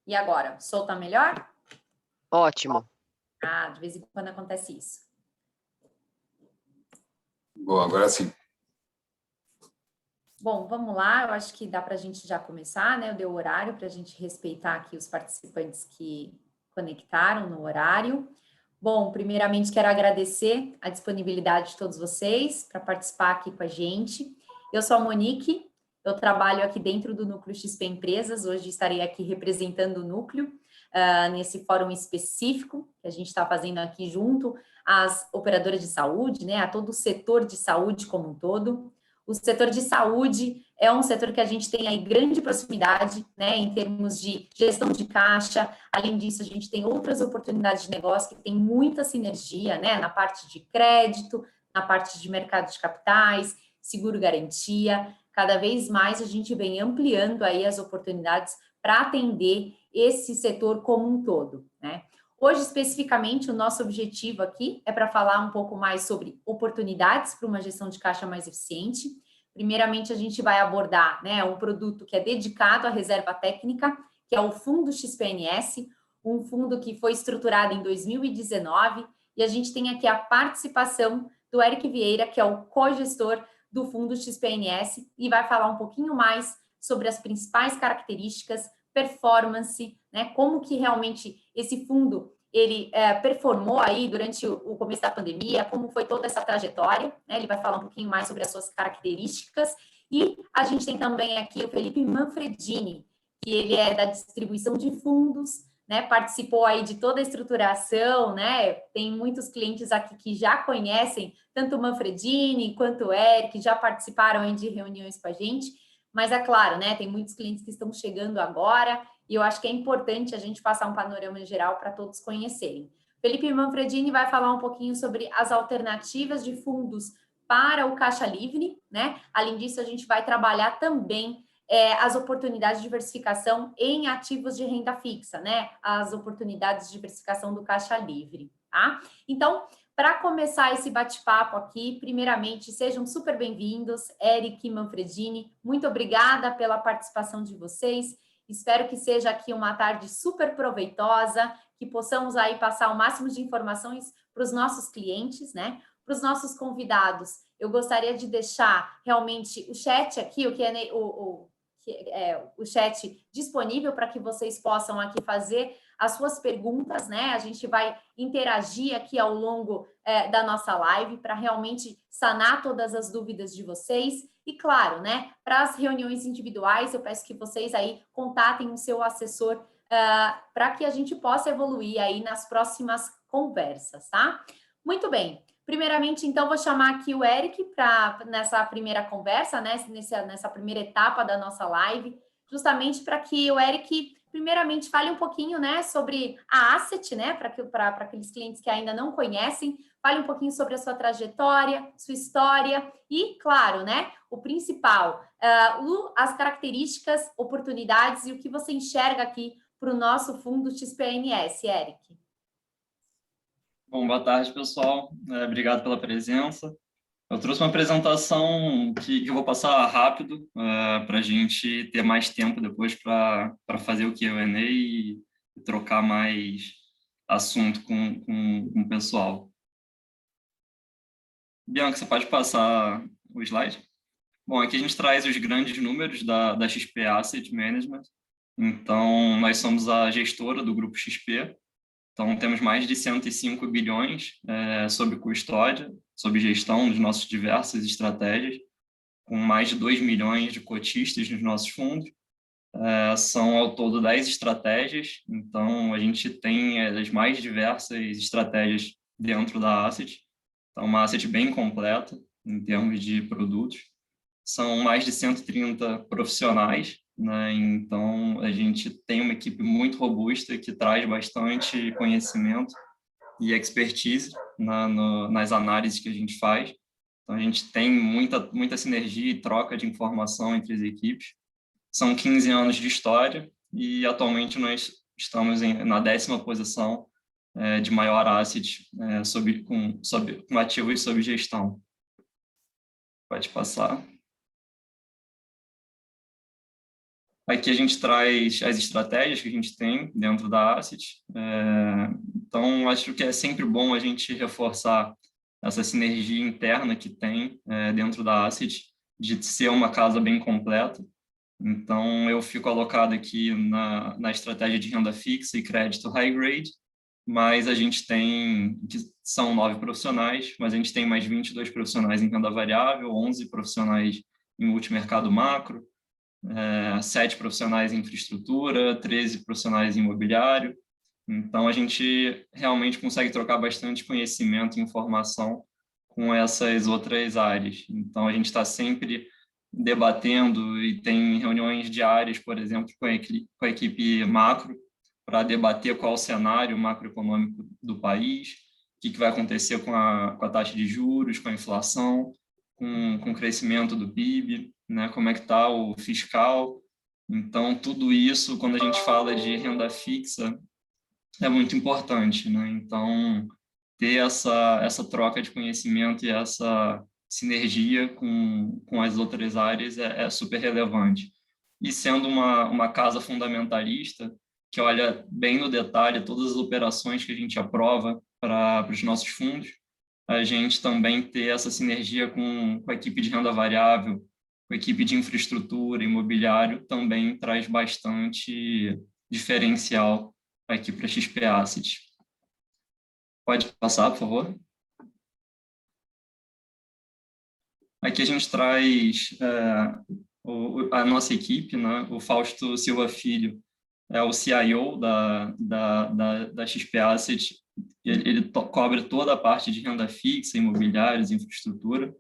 E agora, o som tá melhor? Ótimo. Ah, de vez em quando acontece isso. Boa, agora sim. Bom, vamos lá, eu acho que dá para a gente já começar, né? Eu dei o horário para a gente respeitar aqui os participantes que conectaram no horário. Bom, primeiramente quero agradecer a disponibilidade de todos vocês para participar aqui com a gente. Eu sou a Monique, eu trabalho aqui dentro do Núcleo XP Empresas, hoje estarei aqui representando o Núcleo, nesse fórum específico que a gente está fazendo aqui junto às operadoras de saúde, né? A todo o setor de saúde como um todo. O setor de saúde é um setor que a gente tem aí grande proximidade, né, em termos de gestão de caixa. Além disso, a gente tem outras oportunidades de negócio que tem muita sinergia, né, na parte de crédito, na parte de mercado de capitais, seguro-garantia. Cada vez mais a gente vem ampliando aí as oportunidades para atender esse setor como um todo, né? Hoje, especificamente, o nosso objetivo aqui é para falar um pouco mais sobre oportunidades para uma gestão de caixa mais eficiente. Primeiramente, a gente vai abordar, né, um produto que é dedicado à reserva técnica, que é o Fundo XPNS, um fundo que foi estruturado em 2019, e a gente tem aqui a participação do Eric Vieira, que é o cogestor do Fundo XPNS, e vai falar um pouquinho mais sobre as principais características, performance, né, como que realmente esse fundo ele performou aí durante o começo da pandemia, como foi toda essa trajetória, né? Ele vai falar um pouquinho mais sobre as suas características. E a gente tem também aqui o Felipe Manfredini, que ele é da distribuição de fundos, né? Participou aí de toda a estruturação, né? Tem muitos clientes aqui que já conhecem tanto o Manfredini quanto o Eric, já participaram aí de reuniões com a gente. Mas é claro, né? Tem muitos clientes que estão chegando agora, e eu acho que é importante a gente passar um panorama geral para todos conhecerem. Felipe Manfredini vai falar um pouquinho sobre as alternativas de fundos para o caixa livre, né? Além disso, a gente vai trabalhar também as oportunidades de diversificação em ativos de renda fixa, né? As oportunidades de diversificação do caixa livre, tá? Então, para começar esse bate-papo aqui, primeiramente, sejam super bem-vindos, Eric e Manfredini. Muito obrigada pela participação de vocês. Espero que seja aqui uma tarde super proveitosa, que possamos aí passar o máximo de informações para os nossos clientes, né? Para os nossos convidados. Eu gostaria de deixar realmente o chat aqui, o chat disponível para que vocês possam aqui fazer as suas perguntas, né? A gente vai interagir aqui ao longo da nossa live para realmente sanar todas as dúvidas de vocês. E claro, né? Para as reuniões individuais, eu peço que vocês aí contatem o seu assessor para que a gente possa evoluir aí nas próximas conversas, tá? Muito bem. Primeiramente, então, vou chamar aqui o Eric para nessa primeira conversa, né? Nessa primeira etapa da nossa live, justamente para que o Eric primeiramente fale um pouquinho, né, sobre a Asset, né, para aqueles clientes que ainda não conhecem, fale um pouquinho sobre a sua trajetória, sua história e, claro, né, o principal, as características, oportunidades e o que você enxerga aqui para o nosso fundo XPNS, Eric. Bom, boa tarde, pessoal. Obrigado pela presença. Eu trouxe uma apresentação que eu vou passar rápido para a gente ter mais tempo depois para fazer o Q&A e trocar mais assunto com o pessoal. Bianca, você pode passar o slide? Bom, aqui a gente traz os grandes números da XP Asset Management. Então, nós somos a gestora do Grupo XP. Então, temos mais de 105 bilhões sob custódia, sob gestão de nossas diversas estratégias, com mais de 2 milhões de cotistas nos nossos fundos. São, ao todo, 10 estratégias. Então, a gente tem as mais diversas estratégias dentro da Asset. Então, uma Asset bem completa em termos de produtos. São mais de 130 profissionais, né? Então, a gente tem uma equipe muito robusta que traz bastante conhecimento e expertise nas análises que a gente faz. Então, a gente tem muita sinergia e troca de informação entre as equipes. São 15 anos de história e, atualmente, nós estamos na 10ª posição de maior asset com ativos sob gestão. Pode passar. Aqui a gente traz as estratégias que a gente tem dentro da Asset. Então, acho que é sempre bom a gente reforçar essa sinergia interna que tem dentro da Asset, de ser uma casa bem completa. Então, eu fico alocado aqui na estratégia de renda fixa e crédito high grade, mas a gente tem, que são 9 profissionais, mas a gente tem mais 22 profissionais em renda variável, 11 profissionais em multimercado macro, 7 profissionais em infraestrutura, 13 profissionais em imobiliário. Então, a gente realmente consegue trocar bastante conhecimento e informação com essas outras áreas. Então, a gente está sempre debatendo e tem reuniões diárias, por exemplo, com a equipe macro, para debater qual é o cenário macroeconômico do país, o que vai acontecer com a taxa de juros, com a inflação, com o crescimento do PIB, né? Como é que está o fiscal. Então, tudo isso, quando a gente fala de renda fixa, é muito importante, né? Então, ter essa troca de conhecimento e essa sinergia com as outras áreas é super relevante. E sendo uma casa fundamentalista, que olha bem no detalhe todas as operações que a gente aprova para os nossos fundos, a gente também ter essa sinergia com a equipe de renda variável, com a equipe de infraestrutura, imobiliário, também traz bastante diferencial aqui para a XP Asset. Pode passar, por favor. Aqui a gente traz a nossa equipe, né? O Fausto Silva Filho é o CIO da XP Asset. Ele cobre toda a parte de renda fixa, imobiliários, infraestrutura.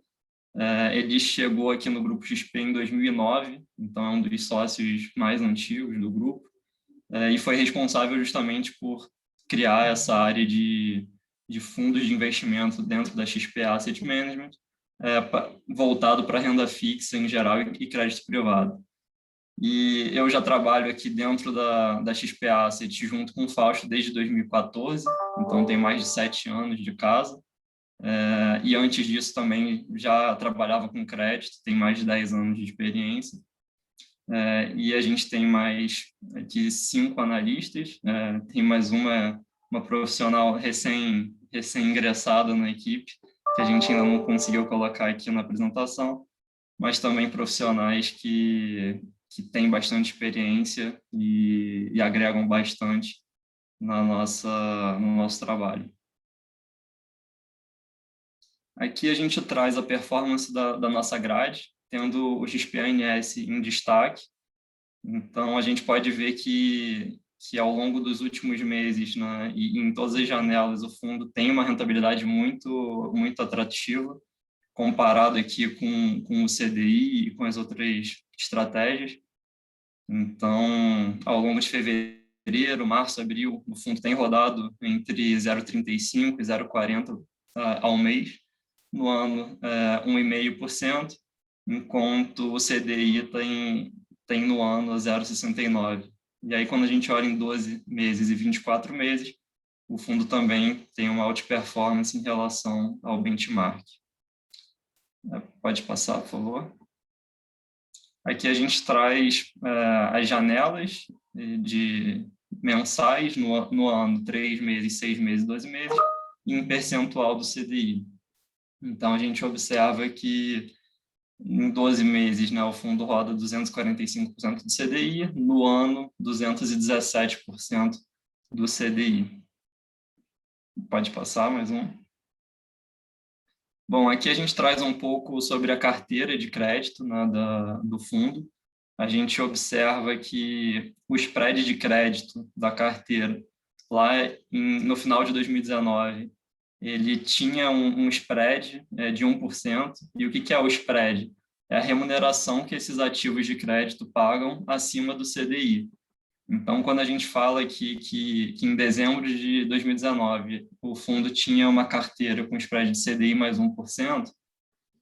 Ele chegou aqui no Grupo XP em 2009, então é um dos sócios mais antigos do grupo, e foi responsável justamente por criar essa área de fundos de investimento dentro da XP Asset Management, voltado para renda fixa em geral e crédito privado. E eu já trabalho aqui dentro da XP Asset junto com o Fausto desde 2014, então tem mais de 7 anos de casa. E antes disso também já trabalhava com crédito, tem mais de 10 anos de experiência. E a gente tem mais aqui 5 analistas, tem mais uma profissional recém-ingressada na equipe, que a gente ainda não conseguiu colocar aqui na apresentação, mas também profissionais que têm bastante experiência e agregam bastante no nosso trabalho. Aqui a gente traz a performance da nossa grade, tendo o XP-ANS em destaque. Então, a gente pode ver que ao longo dos últimos meses, né, e em todas as janelas, o fundo tem uma rentabilidade muito, muito atrativa, comparado aqui com o CDI e com as outras estratégias. Então, ao longo de fevereiro, março, abril, o fundo tem rodado entre 0,35% e 0,40% ao mês. No ano, 1,5%, enquanto o CDI tem no ano 0,69%. E aí, quando a gente olha em 12 meses e 24 meses, o fundo também tem uma outperformance em relação ao benchmark. Pode passar, por favor. Aqui a gente traz as janelas de mensais no ano, 3 meses, 6 meses, 12 meses, e em percentual do CDI. Então, a gente observa que em 12 meses, né, o fundo roda 245% do CDI, no ano, 217% do CDI. Pode passar mais um. Bom, aqui a gente traz um pouco sobre a carteira de crédito, né, do fundo. A gente observa que o spread de crédito da carteira, lá no final de 2019, ele tinha um spread de 1%. E o que é o spread? É a remuneração que esses ativos de crédito pagam acima do CDI. Então, quando a gente fala que em dezembro de 2019 o fundo tinha uma carteira com spread de CDI mais 1%,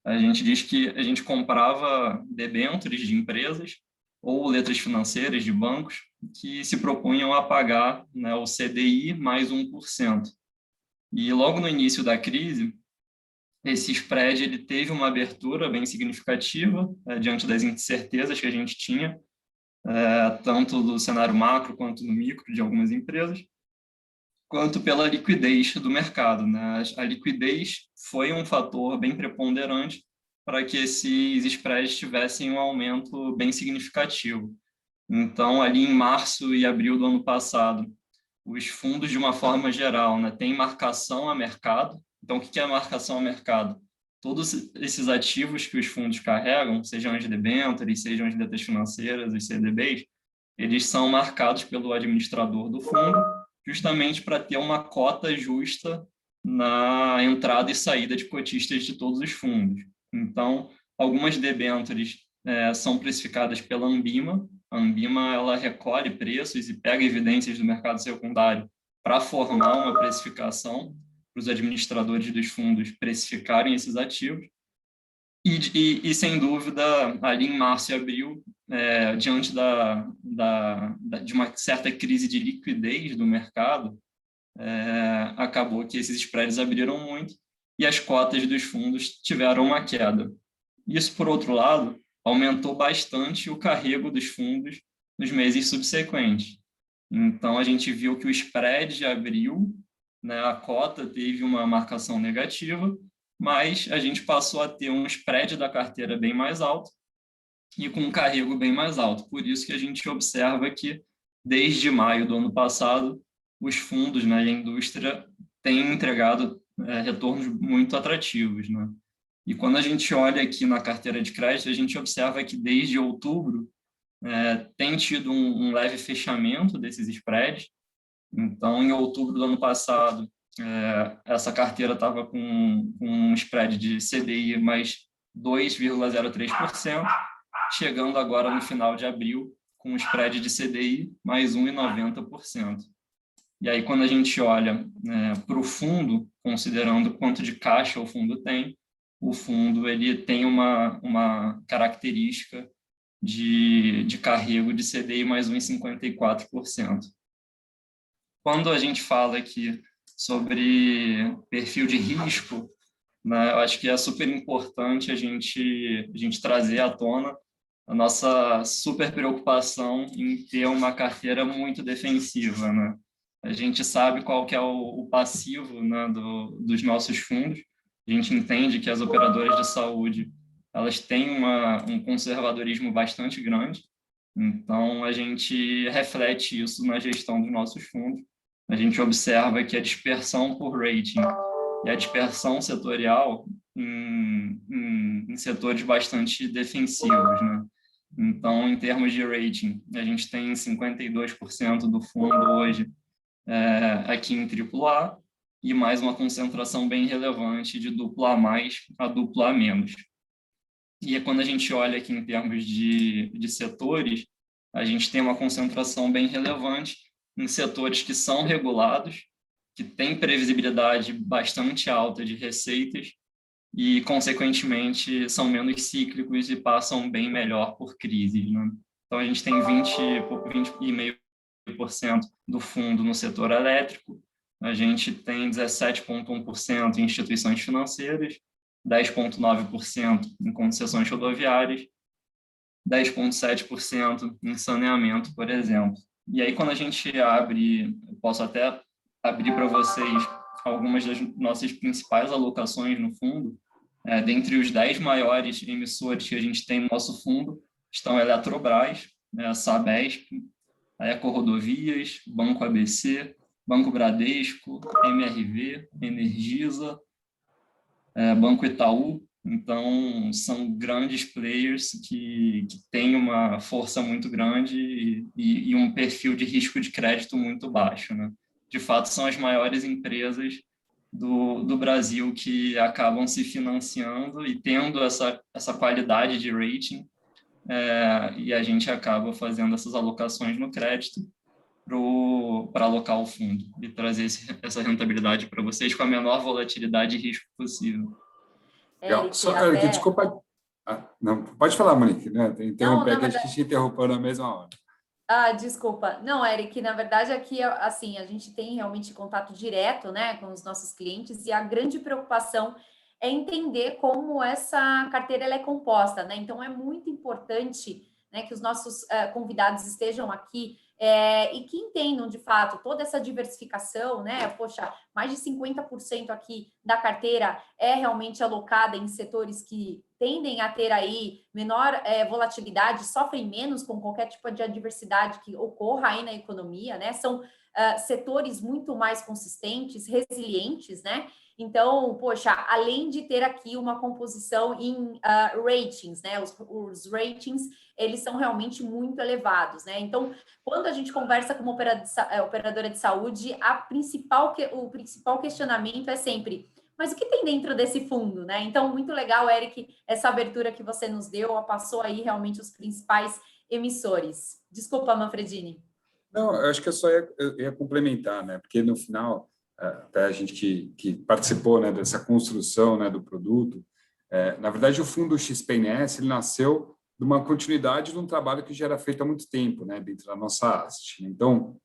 a gente diz que a gente comprava debêntures de empresas ou letras financeiras de bancos que se propunham a pagar, né, o CDI mais 1%. E logo no início da crise, esse spread ele teve uma abertura bem significativa, diante das incertezas que a gente tinha, tanto do cenário macro quanto no micro de algumas empresas, quanto pela liquidez do mercado, né? A liquidez foi um fator bem preponderante para que esses spreads tivessem um aumento bem significativo. Então, ali em março e abril do ano passado, os fundos, de uma forma geral, né, têm marcação a mercado. Então, o que é marcação a mercado? Todos esses ativos que os fundos carregam, sejam as debêntures, sejam as letras financeiras, os CDBs, eles são marcados pelo administrador do fundo, justamente para ter uma cota justa na entrada e saída de cotistas de todos os fundos. Então, algumas debêntures são precificadas pela Anbima. A Anbima ela recolhe preços e pega evidências do mercado secundário para formar uma precificação para os administradores dos fundos precificarem esses ativos. E sem dúvida, ali em março e abril, diante de uma certa crise de liquidez do mercado, acabou que esses spreads abriram muito e as cotas dos fundos tiveram uma queda. Isso, por outro lado, aumentou bastante o carrego dos fundos nos meses subsequentes. Então, a gente viu que o spread de abril, né, a cota teve uma marcação negativa, mas a gente passou a ter um spread da carteira bem mais alto e com um carrego bem mais alto. Por isso que a gente observa que, desde maio do ano passado, os fundos, né, e a indústria têm entregado retornos muito atrativos, né? E quando a gente olha aqui na carteira de crédito, a gente observa que desde outubro tem tido um leve fechamento desses spreads. Então, em outubro do ano passado, essa carteira estava com um spread de CDI mais 2,03%, chegando agora no final de abril com um spread de CDI mais 1,90%. E aí, quando a gente olha para o fundo, considerando quanto de caixa o fundo tem, o fundo ele tem uma característica de carrego de CDI mais 1,54%. Quando a gente fala aqui sobre perfil de risco, né, eu acho que é super importante a gente trazer à tona a nossa super preocupação em ter uma carteira muito defensiva, né? A gente sabe qual que é o passivo, né, dos nossos fundos. A gente entende que as operadoras de saúde elas têm um conservadorismo bastante grande. Então, a gente reflete isso na gestão dos nossos fundos. A gente observa que a dispersão por rating e a dispersão setorial em setores bastante defensivos, né? Então, em termos de rating, a gente tem 52% do fundo hoje aqui em AAA e mais uma concentração bem relevante de dupla A+ a dupla A-. E quando a gente olha aqui em termos de setores, a gente tem uma concentração bem relevante em setores que são regulados, que têm previsibilidade bastante alta de receitas e, consequentemente, são menos cíclicos e passam bem melhor por crises, né? Então, a gente tem 20,5% do fundo no setor elétrico, a gente tem 17,1% em instituições financeiras, 10,9% em concessões rodoviárias, 10,7% em saneamento, por exemplo. E aí, quando a gente abre, eu posso até abrir para vocês algumas das nossas principais alocações no fundo. Dentre os 10 maiores emissores que a gente tem no nosso fundo estão a Eletrobras, a Sabesp, a EcoRodovias, Banco ABC, Banco Bradesco, MRV, Energisa, Banco Itaú. Então, são grandes players que têm uma força muito grande e um perfil de risco de crédito muito baixo, né? De fato, são as maiores empresas do Brasil que acabam se financiando e tendo essa qualidade de rating, e a gente acaba fazendo essas alocações no crédito para alocar o fundo e trazer essa rentabilidade para vocês com a menor volatilidade e risco possível. Eric, Eric, desculpa. Não, pode falar, Monique, né? Interromper, que a gente te interrompeu na mesma hora. Desculpa. Não, Eric, na verdade aqui, assim, a gente tem realmente contato direto, né, com os nossos clientes e a grande preocupação é entender como essa carteira ela é composta, né? Então, é muito importante né, que os nossos convidados estejam aqui e que entendam, de fato, toda essa diversificação, né? Poxa, mais de 50% aqui da carteira é realmente alocada em setores que tendem a ter aí menor volatilidade, sofrem menos com qualquer tipo de adversidade que ocorra aí na economia, né? São setores muito mais consistentes, resilientes, né? Então, poxa, além de ter aqui uma composição em ratings, né? Os ratings, eles são realmente muito elevados, né? Então, quando a gente conversa com uma operadora de saúde, o principal questionamento é sempre: mas o que tem dentro desse fundo, né? Então, muito legal, Eric, essa abertura que você nos deu, passou aí realmente os principais emissores. Desculpa, Manfredini. Não, eu acho que eu ia complementar, né? Porque no final, até a gente que participou, né, dessa construção, né, do produto, na verdade, o fundo XPNS ele nasceu de uma continuidade de um trabalho que já era feito há muito tempo, né, dentro da nossa haste. Então,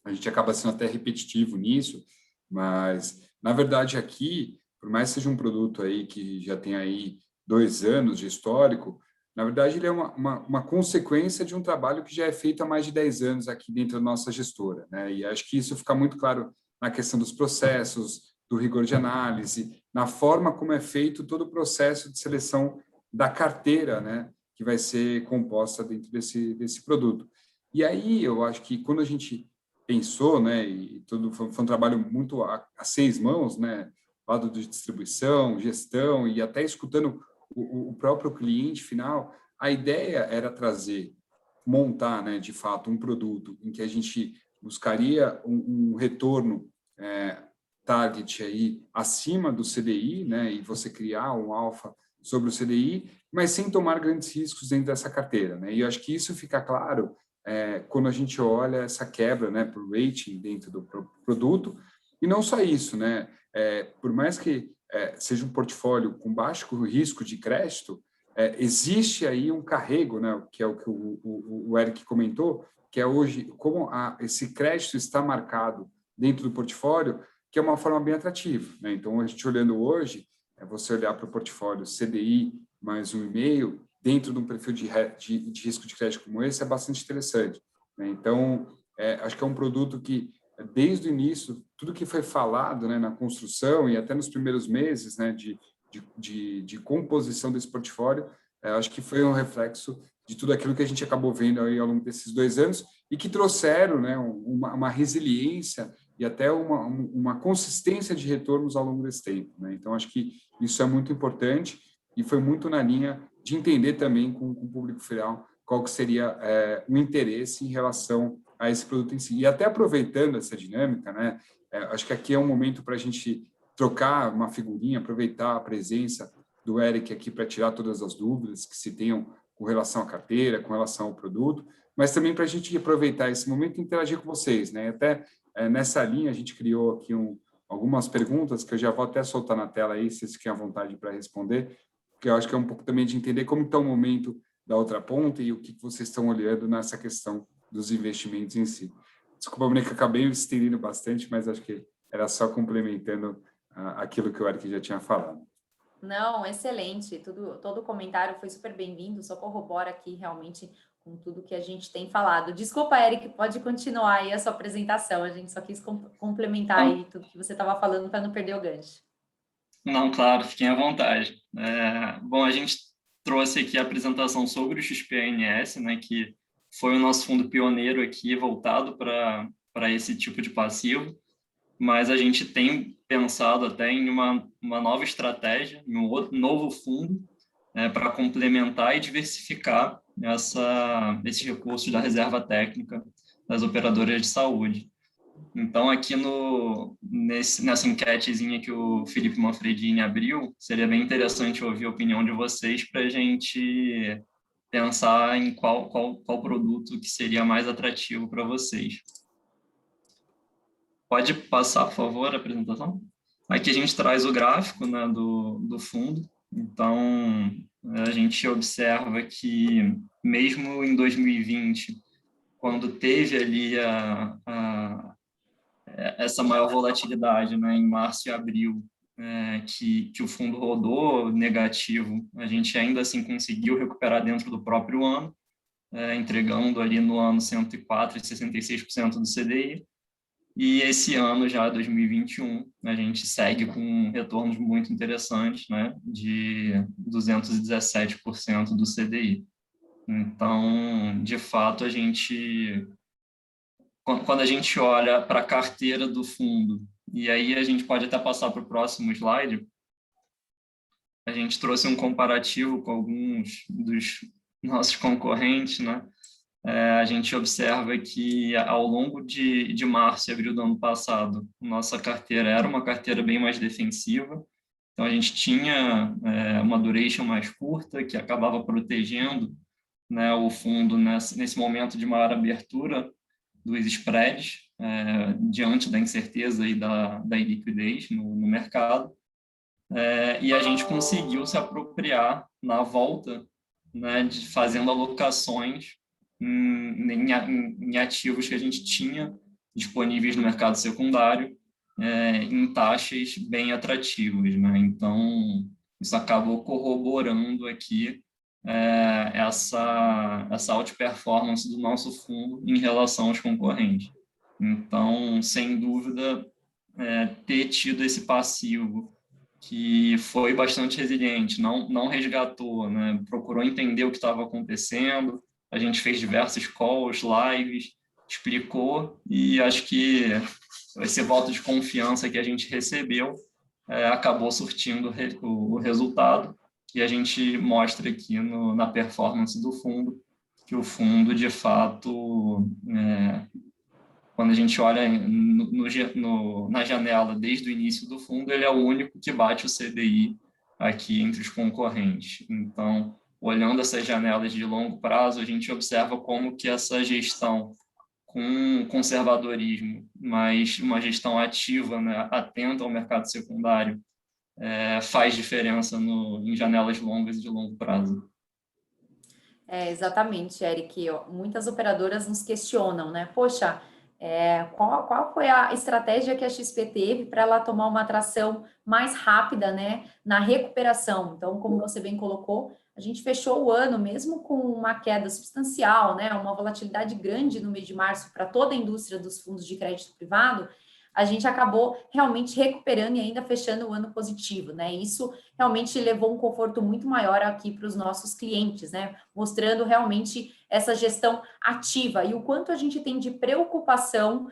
a gente acaba sendo até repetitivo nisso, mas, na verdade, aqui, por mais que seja um produto aí que já tem aí 2 anos de histórico, na verdade, ele é uma consequência de um trabalho que já é feito há mais de 10 anos aqui dentro da nossa gestora, né? E acho que isso fica muito claro na questão dos processos, do rigor de análise, na forma como é feito todo o processo de seleção da carteira, né, que vai ser composta dentro desse produto. E aí, eu acho que quando a gente pensou, né, e tudo foi um trabalho muito a 6 mãos, né, lado de distribuição, gestão e até escutando o próprio cliente final, a ideia era montar, né, de fato, um produto em que a gente buscaria um retorno target aí acima do CDI, né, e você criar um alfa sobre o CDI, mas sem tomar grandes riscos dentro dessa carteira, né? E eu acho que isso fica claro quando a gente olha essa quebra, né, por rating dentro do produto, e não só isso, né? Por mais que seja um portfólio com baixo risco de crédito, existe aí um carrego, né, que é o que o Eric comentou, que é hoje como esse crédito está marcado dentro do portfólio, que é uma forma bem atrativa, né? Então, a gente olhando hoje, você olhar para o portfólio CDI mais 1,5, dentro de um perfil de risco de crédito como esse, é bastante interessante, né? Então, acho que é um produto que, desde o início, tudo que foi falado, né, na construção e até nos primeiros meses, né, de composição desse portfólio, acho que foi um reflexo de tudo aquilo que a gente acabou vendo aí ao longo desses 2 anos e que trouxeram, né, uma resiliência e até uma consistência de retornos ao longo desse tempo, né? Então, acho que isso é muito importante e foi muito na linha de entender também com o público final qual que seria o interesse em relação a esse produto em si. E até aproveitando essa dinâmica, né, acho que aqui é um momento para a gente trocar uma figurinha, aproveitar a presença do Eric aqui para tirar todas as dúvidas que se tenham com relação à carteira, com relação ao produto, mas também para a gente aproveitar esse momento e interagir com vocês, né? Até nessa linha a gente criou aqui algumas perguntas que eu já vou até soltar na tela aí, se vocês fiquem à vontade para responder, porque eu acho que é um pouco também de entender como está o momento da outra ponta e o que vocês estão olhando nessa questão dos investimentos em si. Desculpa, Mônica, acabei estendendo bastante, mas acho que era só complementando aquilo que o Eric já tinha falado. Não, excelente. Todo comentário foi super bem-vindo, só corrobora aqui realmente com tudo que a gente tem falado. Desculpa, Eric, pode continuar aí a sua apresentação. A gente só quis complementar aí tudo que você estava falando para não perder o gancho. Não, claro, fiquem à vontade. Bom, a gente trouxe aqui a apresentação sobre o XPNS, né, que foi o nosso fundo pioneiro aqui, voltado para esse tipo de passivo, mas a gente tem pensado até em uma nova estratégia, em um novo fundo, para complementar e diversificar esses recursos da reserva técnica das operadoras de saúde. Então, aqui nessa enquetezinha que o Felipe Manfredini abriu, seria bem interessante ouvir a opinião de vocês para a gente pensar em qual produto que seria mais atrativo para vocês. Pode passar, por favor, a apresentação? Aqui a gente traz o gráfico, né, do fundo. Então, a gente observa que, mesmo em 2020, quando teve ali essa maior volatilidade, né, em março e abril, que o fundo rodou negativo, a gente ainda assim conseguiu recuperar dentro do próprio ano, entregando ali no ano 104,66% do CDI. E esse ano, já 2021, a gente segue com retornos muito interessantes, né, de 217% do CDI. Então, de fato, quando a gente olha para a carteira do fundo, e aí a gente pode até passar para o próximo slide, a gente trouxe um comparativo com alguns dos nossos concorrentes, né? A gente observa que ao longo de março e abril do ano passado, nossa carteira era uma carteira bem mais defensiva, então a gente tinha uma duration mais curta, que acabava protegendo, né, o fundo nesse momento de maior abertura dos spreads, diante da incerteza e da iliquidez no mercado. E a gente conseguiu se apropriar na volta, né, fazendo alocações em ativos que a gente tinha disponíveis no mercado secundário, em taxas bem atrativas, né? Então, isso acabou corroborando aqui essa outperformance do nosso fundo em relação aos concorrentes. Então, sem dúvida, ter tido esse passivo que foi bastante resiliente, não resgatou, né? Procurou entender o que estava acontecendo, a gente fez diversos calls, lives, explicou, e acho que esse voto de confiança que a gente recebeu acabou surtindo o resultado, e a gente mostra aqui na performance do fundo, que o fundo, de fato, quando a gente olha na janela desde o início do fundo, ele é o único que bate o CDI aqui entre os concorrentes. Então, olhando essas janelas de longo prazo, a gente observa como que essa gestão com conservadorismo, mas uma gestão ativa, né, atenta ao mercado secundário, faz diferença em janelas longas e de longo prazo. Exatamente, Eric. Muitas operadoras nos questionam, né? Poxa, qual foi a estratégia que a XP teve para ela tomar uma atração mais rápida, né, na recuperação? Então, como você bem colocou, a gente fechou o ano mesmo com uma queda substancial, né, uma volatilidade grande no mês de março para toda a indústria dos fundos de crédito privado. A gente acabou realmente recuperando e ainda fechando o ano positivo, né? Isso realmente levou um conforto muito maior aqui para os nossos clientes, né? Mostrando realmente essa gestão ativa e o quanto a gente tem de preocupação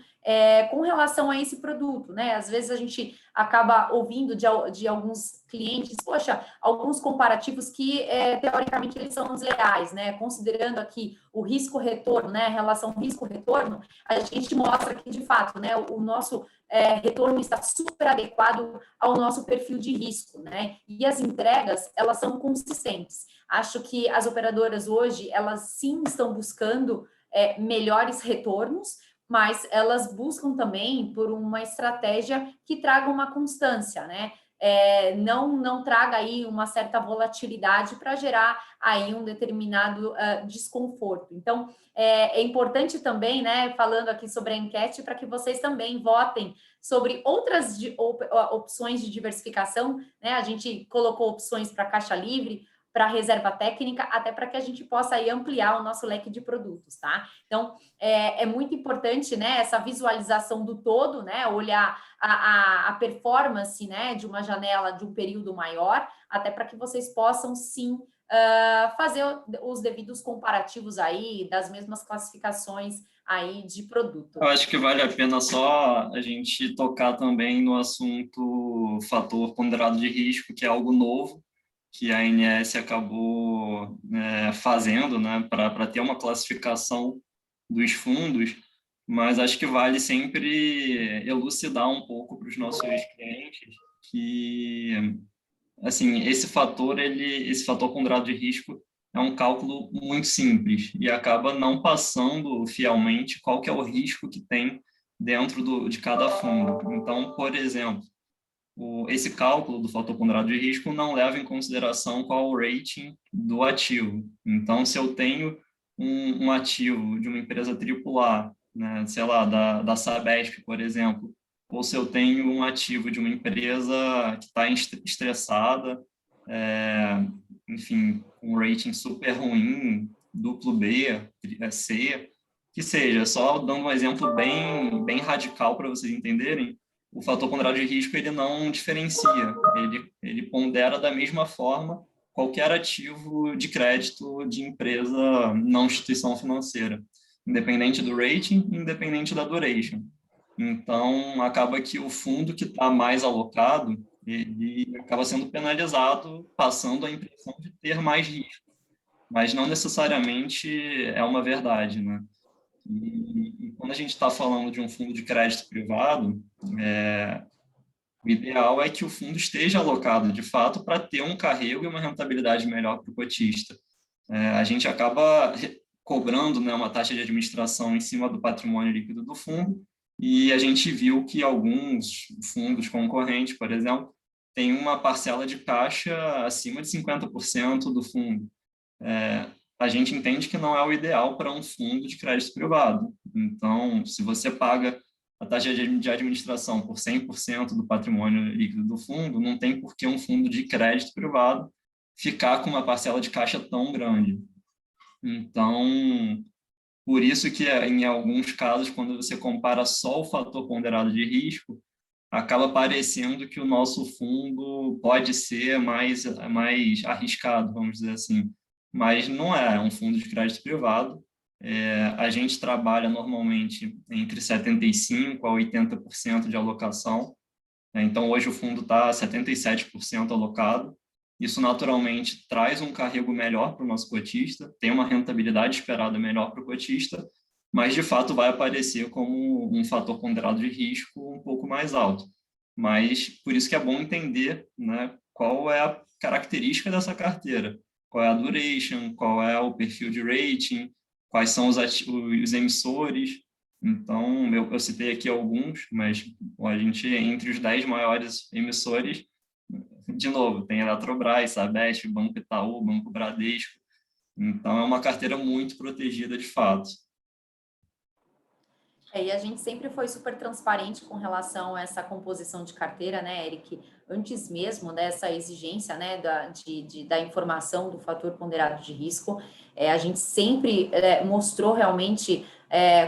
com relação a esse produto, né? Às vezes a gente acaba ouvindo de alguns clientes, poxa, alguns comparativos que teoricamente eles são desleais, né? Considerando aqui o risco-retorno, né? A relação risco-retorno, a gente mostra que de fato, né? O nosso retorno está super adequado ao nosso perfil de risco, né? E as entregas, elas são consistentes. Acho que as operadoras hoje, elas sim estão buscando melhores retornos, mas elas buscam também por uma estratégia que traga uma constância, né? Não traga aí uma certa volatilidade para gerar aí um determinado desconforto. Então, é importante também, né, falando aqui sobre a enquete, para que vocês também votem sobre outras opções de diversificação, né? A gente colocou opções para caixa livre, para reserva técnica, até para que a gente possa aí ampliar o nosso leque de produtos, tá? Então, é muito importante, né, essa visualização do todo, né, olhar a performance, né, de uma janela de um período maior, até para que vocês possam, sim, fazer os devidos comparativos aí das mesmas classificações aí de produto. Eu acho que vale a pena só a gente tocar também no assunto fator ponderado de risco, que é algo novo, que a ANS acabou fazendo, né, para ter uma classificação dos fundos, mas acho que vale sempre elucidar um pouco para os nossos clientes que, assim, esse fator ponderado de risco é um cálculo muito simples e acaba não passando fielmente qual que é o risco que tem dentro de cada fundo. Então, por exemplo, esse cálculo do fator ponderado de risco não leva em consideração qual é o rating do ativo. Então, se eu tenho um ativo de uma empresa AAA, né, sei lá, da Sabesp, por exemplo, ou se eu tenho um ativo de uma empresa que está estressada, enfim, com um rating super ruim, duplo B, C, que seja, só dando um exemplo bem radical para vocês entenderem, o fator ponderado de risco ele não diferencia, ele pondera da mesma forma qualquer ativo de crédito de empresa não instituição financeira, independente do rating, independente da duration. Então, acaba que o fundo que está mais alocado, ele acaba sendo penalizado, passando a impressão de ter mais risco, mas não necessariamente é uma verdade, né? E quando a gente está falando de um fundo de crédito privado, o ideal é que o fundo esteja alocado, de fato, para ter um carrego e uma rentabilidade melhor para o cotista. A gente acaba cobrando, né, uma taxa de administração em cima do patrimônio líquido do fundo, e a gente viu que alguns fundos concorrentes, por exemplo, têm uma parcela de caixa acima de 50% do fundo. A gente entende que não é o ideal para um fundo de crédito privado. Então, se você paga a taxa de administração por 100% do patrimônio líquido do fundo, não tem por que um fundo de crédito privado ficar com uma parcela de caixa tão grande. Então, por isso que em alguns casos, quando você compara só o fator ponderado de risco, acaba parecendo que o nosso fundo pode ser mais arriscado, vamos dizer assim. Mas não é um fundo de crédito privado. A gente trabalha normalmente entre 75% a 80% de alocação. Então, hoje o fundo está 77% alocado. Isso, naturalmente, traz um carrego melhor para o nosso cotista, tem uma rentabilidade esperada melhor para o cotista, mas, de fato, vai aparecer como um fator ponderado de risco um pouco mais alto. Mas, por isso que é bom entender, né, qual é a característica dessa carteira, qual é a duration, qual é o perfil de rating, quais são os emissores. Então, eu citei aqui alguns, mas a gente, entre os 10 maiores emissores, de novo, tem Eletrobras, Sabesp, Banco Itaú, Banco Bradesco. Então, é uma carteira muito protegida de fato. E a gente sempre foi super transparente com relação a essa composição de carteira, né, Eric? Antes mesmo dessa exigência, né, da informação do fator ponderado de risco, a gente sempre mostrou realmente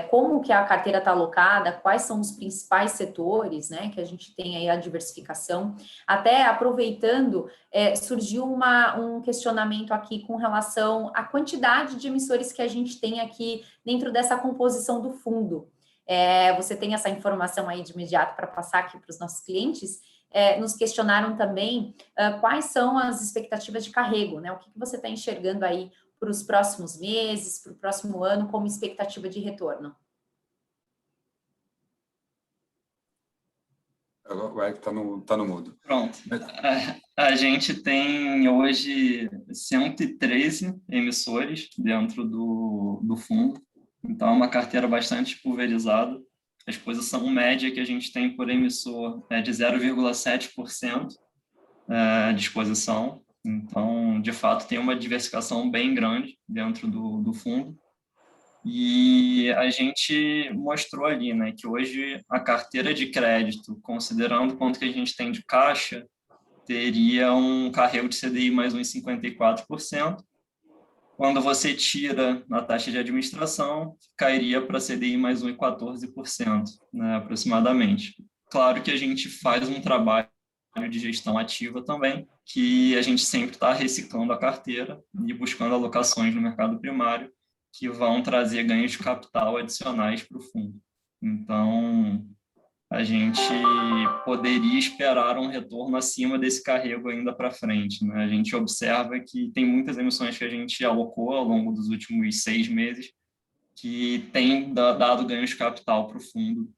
como que a carteira está alocada, quais são os principais setores, né, que a gente tem aí a diversificação. Até aproveitando, surgiu um questionamento aqui com relação à quantidade de emissores que a gente tem aqui dentro dessa composição do fundo. Você tem essa informação aí de imediato para passar aqui para os nossos clientes. Nos questionaram também quais são as expectativas de carrego, né? O que você está enxergando aí para os próximos meses, para o próximo ano, como expectativa de retorno? O Eric está no mudo. Pronto. A gente tem hoje 113 emissores dentro do fundo. Então, é uma carteira bastante pulverizada. A exposição média que a gente tem por emissor é de 0,7% de exposição. Então, de fato, tem uma diversificação bem grande dentro do fundo. E a gente mostrou ali, né, que hoje a carteira de crédito, considerando quanto que a gente tem de caixa, teria um carrego de CDI mais uns 54%. Quando você tira a taxa de administração, cairia para CDI mais 1,14%, né, aproximadamente. Claro que a gente faz um trabalho de gestão ativa também, que a gente sempre está reciclando a carteira e buscando alocações no mercado primário que vão trazer ganhos de capital adicionais para o fundo. Então, a gente poderia esperar um retorno acima desse carrego ainda para frente, né? A gente observa que tem muitas emissões que a gente alocou ao longo dos últimos 6 meses que tem dado ganhos de capital para o fundo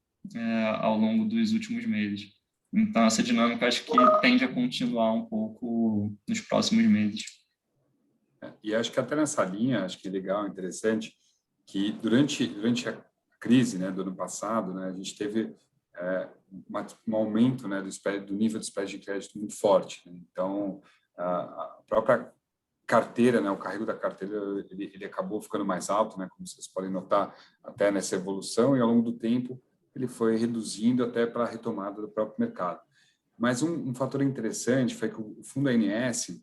ao longo dos últimos meses. Então, essa dinâmica acho que tende a continuar um pouco nos próximos meses. E acho que até nessa linha, acho que é legal, interessante, que durante a crise, né, do ano passado, né, a gente teve um aumento, né, do nível de spread de crédito muito forte, né? Então, a própria carteira, né, o carrego da carteira, ele acabou ficando mais alto, né, como vocês podem notar até nessa evolução, e ao longo do tempo ele foi reduzindo até para a retomada do próprio mercado. Mas um fator interessante foi que o fundo ANS,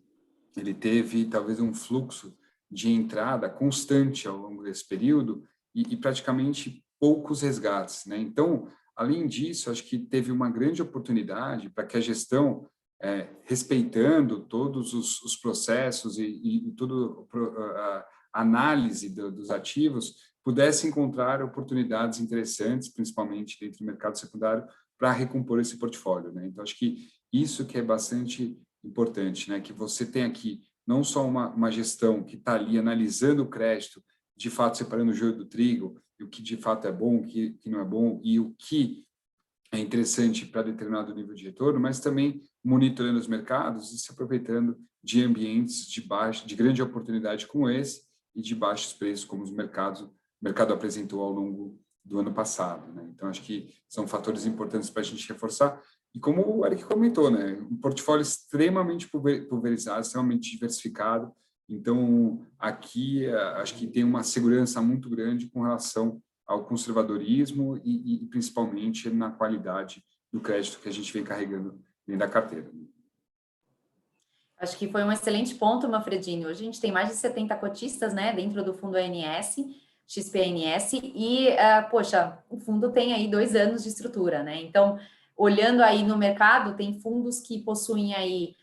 ele teve talvez um fluxo de entrada constante ao longo desse período e praticamente poucos resgates, né? Então, além disso, acho que teve uma grande oportunidade para que a gestão, respeitando todos os processos e toda a análise dos ativos, pudesse encontrar oportunidades interessantes, principalmente dentro do mercado secundário, para recompor esse portfólio, né? Então, acho que isso que é bastante importante, né? Que você tem aqui não só uma gestão que está ali analisando o crédito, de fato separando o joio do trigo, e o que de fato é bom, o que não é bom, e o que é interessante para determinado nível de retorno, mas também monitorando os mercados e se aproveitando de ambientes de grande oportunidade como esse e de baixos preços, como o mercado apresentou ao longo do ano passado, né? Então, acho que são fatores importantes para a gente reforçar. E como o Eric comentou, né, um portfólio extremamente pulverizado, extremamente diversificado. Então, aqui, acho que tem uma segurança muito grande com relação ao conservadorismo e principalmente na qualidade do crédito que a gente vem carregando dentro da carteira. Acho que foi um excelente ponto, Manfredini. Hoje a gente tem mais de 70 cotistas, né, dentro do fundo ANS, XPANS, e, poxa, o fundo tem aí 2 anos de estrutura, né? Então, olhando aí no mercado, tem fundos que possuem aí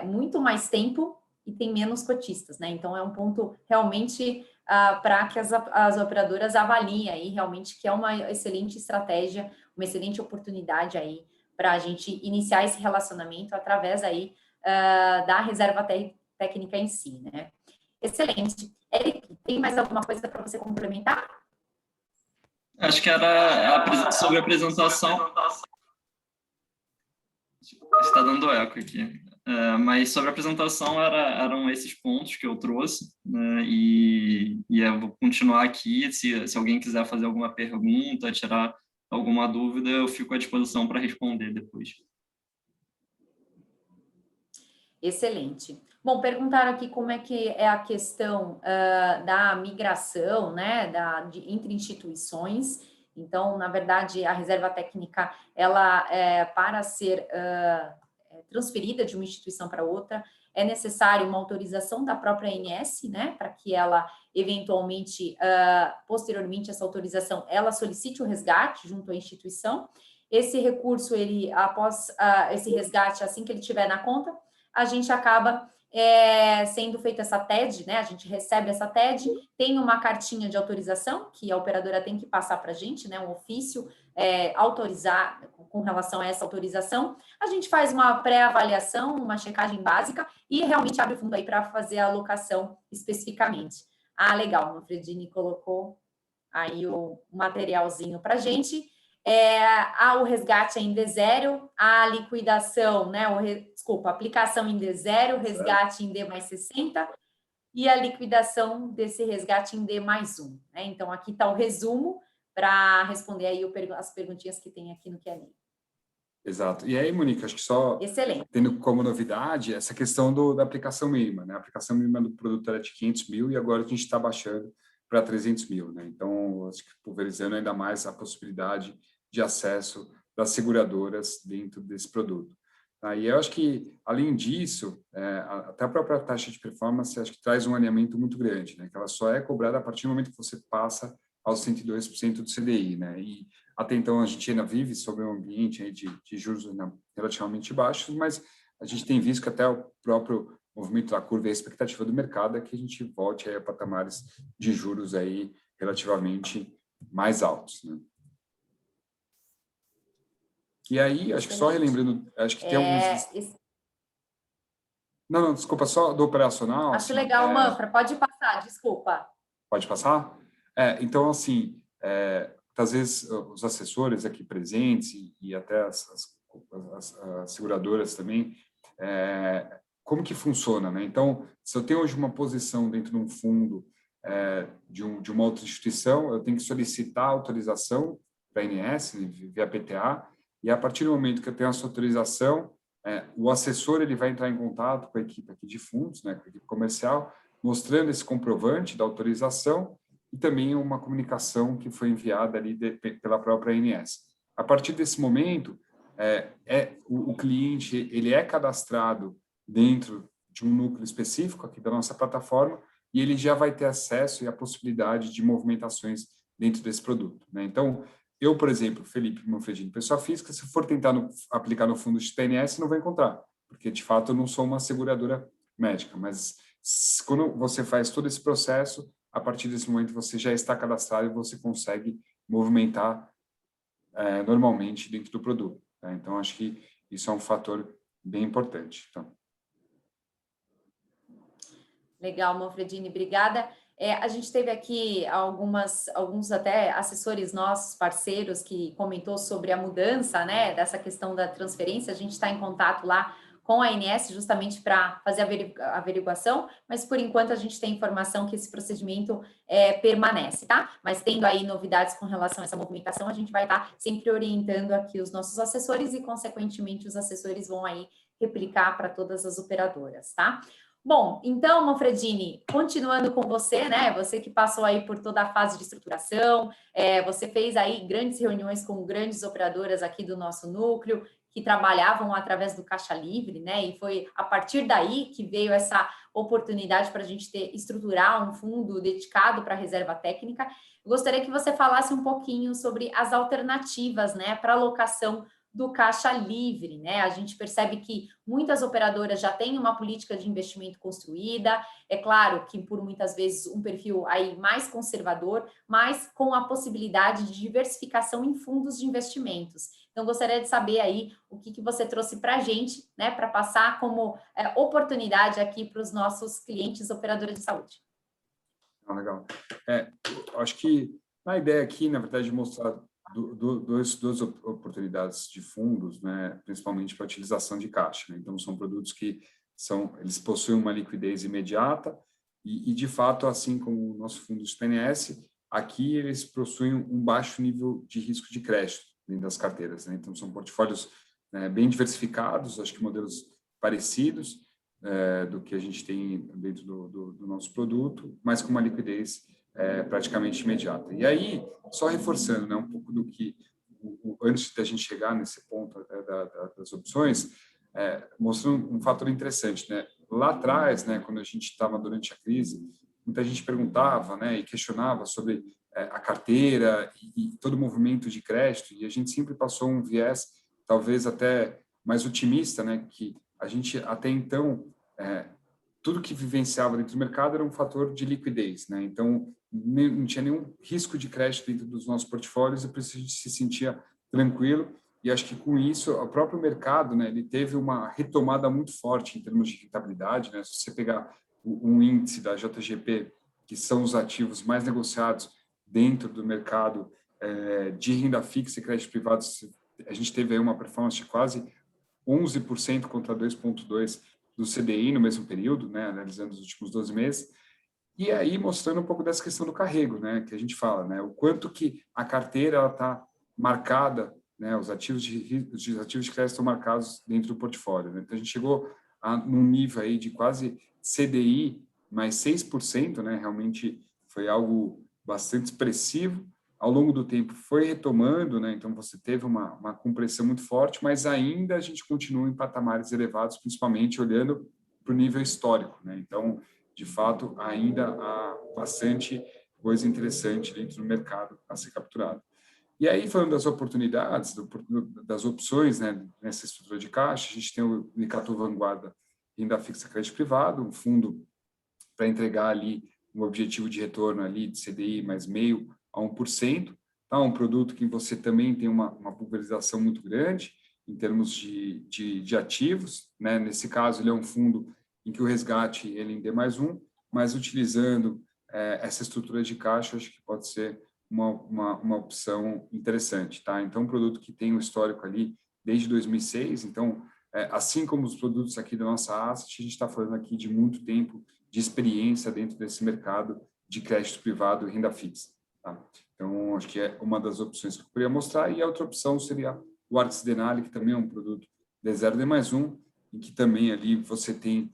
muito mais tempo e tem menos cotistas, né? Então, é um ponto realmente para que as operadoras avaliem aí realmente que é uma excelente estratégia, uma excelente oportunidade aí para a gente iniciar esse relacionamento através aí da reserva técnica em si, né? Excelente. Eric, tem mais alguma coisa para você complementar? Acho que era sobre a apresentação. Está dando eco aqui. Mas sobre a apresentação eram esses pontos que eu trouxe, né? E eu vou continuar aqui. Se alguém quiser fazer alguma pergunta, tirar alguma dúvida, eu fico à disposição para responder depois. Excelente. Bom, perguntaram aqui como é que é a questão da migração, né, entre instituições. Então, na verdade, a reserva técnica, ela, para ser transferida de uma instituição para outra, é necessário uma autorização da própria ANS, né, para que ela, eventualmente, posteriormente, essa autorização, ela solicite o resgate junto à instituição. Esse recurso, ele, após esse resgate, assim que ele estiver na conta, a gente acaba sendo feita essa TED, né? A gente recebe essa TED, tem uma cartinha de autorização que a operadora tem que passar para a gente, né? Um ofício autorizar com relação a essa autorização. A gente faz uma pré-avaliação, uma checagem básica e realmente abre o fundo aí para fazer a alocação especificamente. Ah, legal, o Manfredini colocou aí o materialzinho para a gente. O resgate em D0, a liquidação, né? Desculpa, aplicação em D0, resgate em D mais 60 e a liquidação desse resgate em D mais 1. Né? Então, aqui está o resumo para responder aí as perguntinhas que tem aqui no Q&A. Exato. E aí, Monique, acho que só Excelente. Tendo como novidade essa questão da aplicação mínima, né? A aplicação mínima do produto era de 500 mil e agora a gente está baixando para 300 mil, né? Então, acho que pulverizando ainda mais a possibilidade de acesso das seguradoras dentro desse produto. E eu acho que, além disso, até a própria taxa de performance, acho que traz um alinhamento muito grande, né? Que ela só é cobrada a partir do momento que você passa aos 102% do CDI, né? E até então a gente ainda vive sobre um ambiente aí de juros relativamente baixos, mas a gente tem visto que até o próprio movimento da curva e a expectativa do mercado é que a gente volte aí a patamares de juros aí relativamente mais altos, né? E aí, acho que só relembrando, acho que tem alguns... Não, desculpa, só do operacional. Acho assim, legal, Manfra, pode passar, desculpa. Pode passar? Então, assim, às vezes os assessores aqui presentes e até as seguradoras também, como que funciona, né? Então, se eu tenho hoje uma posição dentro de um fundo de uma outra instituição, eu tenho que solicitar autorização para a ANS, via PTA, e a partir do momento que eu tenho essa autorização, o assessor ele vai entrar em contato com a equipe aqui de fundos, né, com a equipe comercial, mostrando esse comprovante da autorização e também uma comunicação que foi enviada ali pela própria ANS. A partir desse momento, o cliente ele é cadastrado dentro de um núcleo específico aqui da nossa plataforma e ele já vai ter acesso e a possibilidade de movimentações dentro desse produto, né? Então, eu, por exemplo, Felipe Manfredini, pessoa física, se for tentar aplicar no fundo XPNS, não vai encontrar, porque, de fato, eu não sou uma seguradora médica, mas quando você faz todo esse processo, a partir desse momento você já está cadastrado e você consegue movimentar normalmente dentro do produto, tá? Então, acho que isso é um fator bem importante. Então. Legal, Manfredini, obrigada. A gente teve aqui alguns até assessores nossos, parceiros, que comentou sobre a mudança, né, dessa questão da transferência. A gente está em contato lá com a ANS justamente para fazer a averiguação, mas por enquanto a gente tem informação que esse procedimento permanece, tá? Mas tendo aí novidades com relação a essa movimentação, a gente vai estar sempre orientando aqui os nossos assessores e, consequentemente, os assessores vão aí replicar para todas as operadoras, tá? Bom, então, Manfredini, continuando com você, né? Você que passou aí por toda a fase de estruturação, você fez aí grandes reuniões com grandes operadoras aqui do nosso núcleo, que trabalhavam através do Caixa Livre, né? E foi a partir daí que veio essa oportunidade para a gente estruturar um fundo dedicado para a reserva técnica. Eu gostaria que você falasse um pouquinho sobre as alternativas, né, para alocação do Caixa Livre, né? A gente percebe que muitas operadoras já têm uma política de investimento construída, é claro que por muitas vezes um perfil aí mais conservador, mas com a possibilidade de diversificação em fundos de investimentos. Então, gostaria de saber aí o que você trouxe para a gente, né, para passar como oportunidade aqui para os nossos clientes operadoras de saúde. Legal. Acho que a ideia aqui, na verdade, é mostrar duas oportunidades de fundos, né, principalmente para utilização de caixa, né? Então, são produtos que eles possuem uma liquidez imediata e, de fato, assim como o nosso fundo PNS, aqui eles possuem um baixo nível de risco de crédito dentro das carteiras, né? Então, são portfólios bem diversificados, acho que modelos parecidos do que a gente tem dentro do nosso produto, mas com uma liquidez praticamente imediata. E aí, só reforçando, né, um pouco do que, antes da gente chegar nesse ponto das opções, mostrando um fator interessante, né? Lá atrás, né, quando a gente estava durante a crise, muita gente perguntava, né, e questionava sobre a carteira e todo o movimento de crédito, e a gente sempre passou um viés, talvez até mais otimista, né, que a gente até então tudo que vivenciava dentro do mercado era um fator de liquidez, né? Então, não tinha nenhum risco de crédito dentro dos nossos portfólios e por isso a gente se sentia tranquilo. E acho que com isso, o próprio mercado, né, ele teve uma retomada muito forte em termos de rentabilidade, né? Se você pegar um índice da JGP, que são os ativos mais negociados dentro do mercado de renda fixa e crédito privado, a gente teve aí uma performance de quase 11% contra 2,2% do CDI no mesmo período, né, analisando os últimos 12 meses, e aí mostrando um pouco dessa questão do carrego, né, que a gente fala, né, o quanto que a carteira está marcada, né, os ativos de crédito estão marcados dentro do portfólio, né? Então a gente chegou num nível aí de quase CDI mais 6%, né, realmente foi algo bastante expressivo. Ao longo do tempo foi retomando, né? Então você teve uma compressão muito forte, mas ainda a gente continua em patamares elevados, principalmente olhando para o nível histórico, né? Então, de fato, ainda há bastante coisa interessante dentro do mercado a ser capturado. E aí, falando das oportunidades, das opções, né, nessa estrutura de caixa, a gente tem o Indicator Vanguarda Renda Fixa Crédito Privado, um fundo para entregar ali um objetivo de retorno ali de CDI mais 0,5% a 1%, tá? Um produto que você também tem uma pulverização muito grande em termos de ativos, né? Nesse caso, ele é um fundo em que o resgate ele em D+1, mas utilizando essa estrutura de caixa, acho que pode ser uma opção interessante, tá? Então, um produto que tem um histórico ali desde 2006, então, assim como os produtos aqui da nossa asset, a gente está falando aqui de muito tempo de experiência dentro desse mercado de crédito privado e renda fixa. Tá? Então, acho que é uma das opções que eu poderia mostrar. E a outra opção seria o Artis Denali, que também é um produto D0 D+1, em que também ali você tem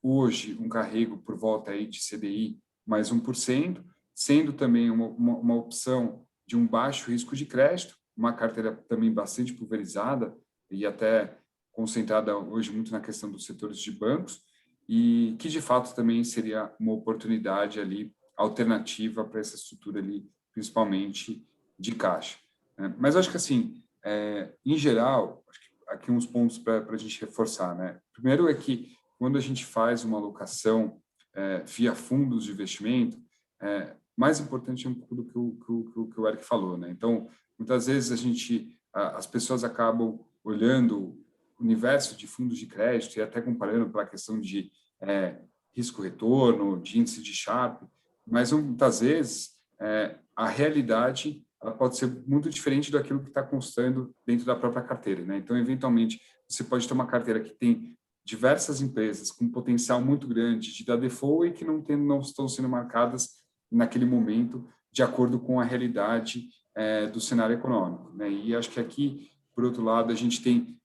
hoje um carrego por volta aí de CDI mais 1%, sendo também uma opção de um baixo risco de crédito, uma carteira também bastante pulverizada e até concentrada hoje muito na questão dos setores de bancos, e que, de fato, também seria uma oportunidade ali, alternativa para essa estrutura ali, principalmente de caixa, né? Mas eu acho que, assim, em geral, acho que aqui uns pontos para a gente reforçar, né? Primeiro é que, quando a gente faz uma alocação via fundos de investimento, mais importante é um pouco do que o Eric falou, né? Então, muitas vezes as pessoas acabam olhando o universo de fundos de crédito e até comparando pela questão de risco-retorno, de índice de Sharpe, mas muitas vezes a realidade ela pode ser muito diferente daquilo que está constando dentro da própria carteira, né? Então, eventualmente, você pode ter uma carteira que tem diversas empresas com potencial muito grande de dar default e que não estão sendo marcadas naquele momento de acordo com a realidade do cenário econômico, né? E acho que aqui, por outro lado, a gente tem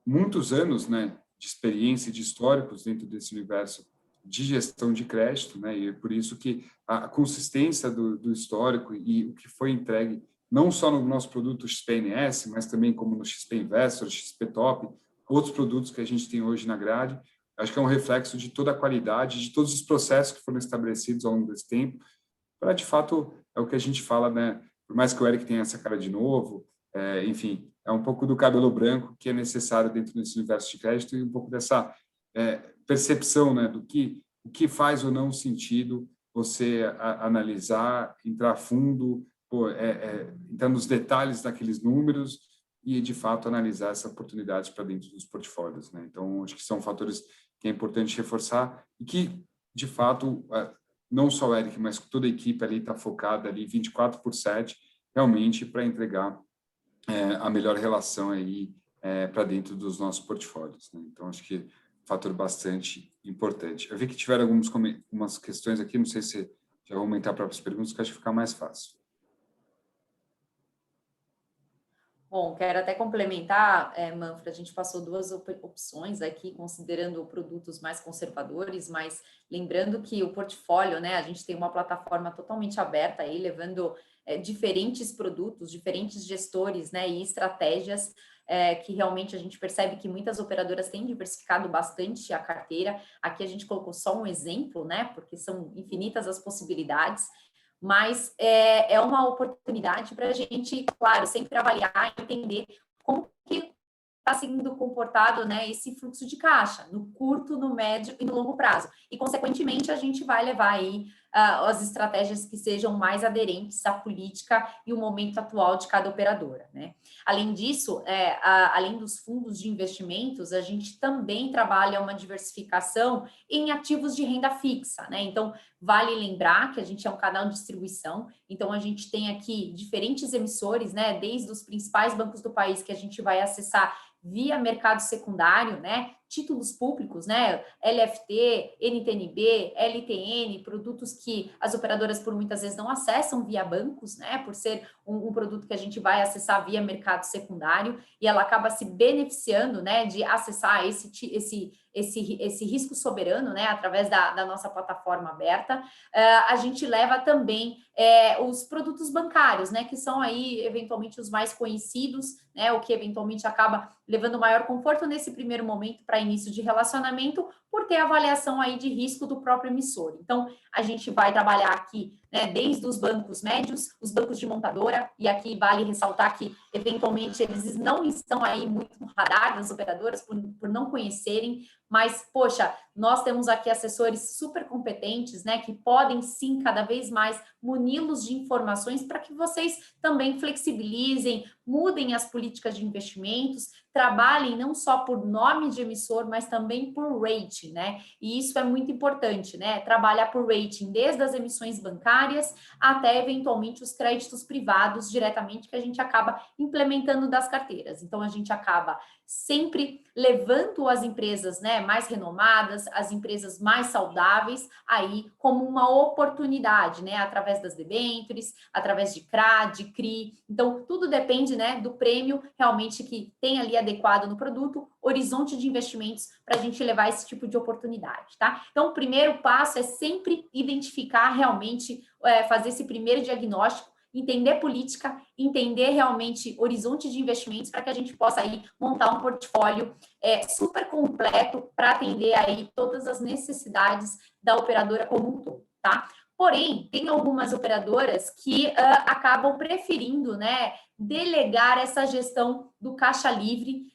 muitos anos, né, de experiência e de históricos dentro desse universo de gestão de crédito, né? E é por isso que a consistência do histórico e o que foi entregue, não só no nosso produto XPNS, mas também como no XP Investor, XP Top, outros produtos que a gente tem hoje na grade, acho que é um reflexo de toda a qualidade, de todos os processos que foram estabelecidos ao longo desse tempo, para, de fato, é o que a gente fala, né? Por mais que o Eric tenha essa cara de novo, enfim, é um pouco do cabelo branco que é necessário dentro desse universo de crédito e um pouco dessa percepção, né, o que faz ou não sentido você analisar, entrar a fundo, entrar nos detalhes daqueles números e, de fato, analisar essa oportunidade para dentro dos portfólios, né? Então, acho que são fatores que é importante reforçar e que, de fato, não só o Eric, mas toda a equipe ali está focada ali 24/7, realmente para entregar a melhor relação aí para dentro dos nossos portfólios, né? Então, acho que fator bastante importante. Eu vi que tiveram algumas questões aqui, não sei se já vou aumentar para as perguntas, que acho que fica mais fácil. Bom, quero até complementar, Manfred, a gente passou duas opções aqui, considerando produtos mais conservadores, mas lembrando que o portfólio, né, a gente tem uma plataforma totalmente aberta aí, levando diferentes produtos, diferentes gestores, né, e estratégias que realmente a gente percebe que muitas operadoras têm diversificado bastante a carteira. Aqui a gente colocou só um exemplo, né, porque são infinitas as possibilidades, mas é uma oportunidade para a gente, claro, sempre avaliar e entender como que está sendo comportado, né, esse fluxo de caixa, no curto, no médio e no longo prazo. E, consequentemente, a gente vai levar aí as estratégias que sejam mais aderentes à política e o momento atual de cada operadora, né? Além disso, além dos fundos de investimentos, a gente também trabalha uma diversificação em ativos de renda fixa, né? Então, vale lembrar que a gente é um canal de distribuição, então a gente tem aqui diferentes emissores, né? Desde os principais bancos do país que a gente vai acessar via mercado secundário, né? Títulos públicos, né? LFT, NTNB, LTN, produtos que as operadoras por muitas vezes não acessam via bancos, né? Por ser um produto que a gente vai acessar via mercado secundário e ela acaba se beneficiando, né? De acessar esse risco soberano, né? Através da nossa plataforma aberta. A gente leva também os produtos bancários, né? Que são aí eventualmente os mais conhecidos, né? O que eventualmente acaba levando maior conforto nesse primeiro momento para início de relacionamento, por ter avaliação aí de risco do próprio emissor. Então, a gente vai trabalhar aqui, né, desde os bancos médios, os bancos de montadora, e aqui vale ressaltar que, eventualmente, eles não estão aí muito no radar das operadoras por não conhecerem, mas, poxa, nós temos aqui assessores super competentes, né, que podem, sim, cada vez mais muni-los de informações para que vocês também flexibilizem, mudem as políticas de investimentos, trabalhem não só por nome de emissor, mas também por rating, né? E isso é muito importante, né? Trabalhar por rating desde as emissões bancárias até, eventualmente, os créditos privados diretamente que a gente acaba implementando das carteiras. Então, a gente acaba sempre levando as empresas, né, mais renomadas, as empresas mais saudáveis, aí como uma oportunidade, né, através das debêntures, através de CRA, de CRI. Então, tudo depende, né, do prêmio realmente que tem ali adequado no produto, horizonte de investimentos para a gente levar esse tipo de oportunidade, tá? Então, o primeiro passo é sempre identificar realmente, fazer esse primeiro diagnóstico, entender política, entender realmente horizonte de investimentos para que a gente possa aí montar um portfólio super completo para atender aí todas as necessidades da operadora como um todo, tá? Porém, tem algumas operadoras que acabam preferindo, né, delegar essa gestão do caixa livre